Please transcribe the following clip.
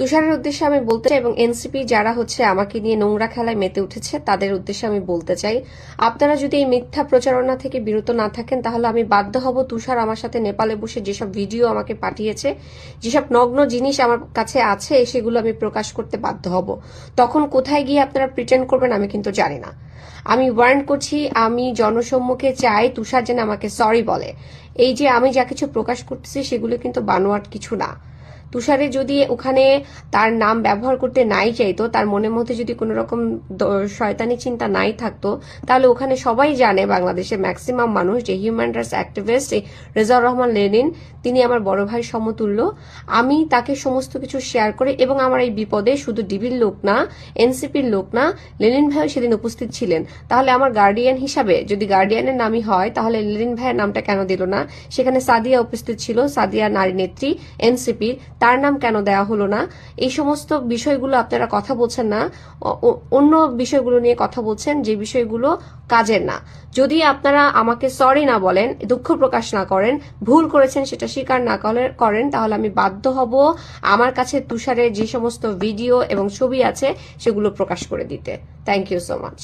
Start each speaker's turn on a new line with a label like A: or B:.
A: তুষারের উদ্দেশ্যে আমি বলতে চাই এবং এনসিপি যারা আমাকে নিয়ে নোংরা খেলায় মেতে উঠেছে তাদের উদ্দেশ্যে আমি বলতে চাই, আপনারা যদি এই মিথ্যা প্রচারণা থেকে বিরত না থাকেন তাহলে আমি বাধ্য হব তুষার আমার সাথে নেপালে বসে যেসব ভিডিও আমাকে পাঠিয়েছে, যেসব নগ্ন জিনিস আমার কাছে আছে সেগুলো আমি প্রকাশ করতে বাধ্য হব। তখন কোথায় গিয়ে আপনারা প্রিটেন্ড করবেন আমি কিন্তু জানি না। আমি ওয়ার্ন করছি, আমি জনসম্মুখে চাই তুষার যেন আমাকে সরি বলে। এই যে আমি যা কিছু প্রকাশ করতেছি সেগুলো কিন্তু বানোয়াট কিছু না। তুষারে যদি ওখানে তার নাম ব্যবহার করতে নাই চাইতো, তার মনের মধ্যে যদি কোনো রকম শয়তানি চিন্তা নাই থাকতো, তাহলে ওখানে সবাই জানে, বাংলাদেশের ম্যাক্সিমাম মানুষ, যে human rights activist Rezaur Rahman Lenin, তিনি আমার বড় ভাই সমতুল্য। আমি তাকে সমস্ত কিছু শেয়ার করে, এবং আমার এই বিপদে শুধু ডিবির লোক না, এনসিপির লোক না, লেনিন ভাইও সেদিন উপস্থিত ছিলেন। তাহলে আমার গার্ডিয়ান হিসাবে যদি গার্ডিয়ানের নামই হয়, তাহলে লেনিন ভাইয়ের নামটা কেন দিল না? সেখানে সাদিয়া উপস্থিত ছিল, সাদিয়া নারী নেত্রী এনসিপির, তার নাম কেন দেওয়া হলো না? এই সমস্ত বিষয়গুলো আপনারা কথা বলছেন না, অন্য বিষয়গুলো নিয়ে কথা বলছেন যে বিষয়গুলো কাজের না। যদি আপনারা আমাকে সরি না বলেন, দুঃখ প্রকাশ না করেন, ভুল করেছেন সেটা স্বীকার না করেন, তাহলে আমি বাধ্য হব আমার কাছে তুষারের যে সমস্ত ভিডিও এবং ছবি আছে সেগুলো প্রকাশ করে দিতে। Thank you so much.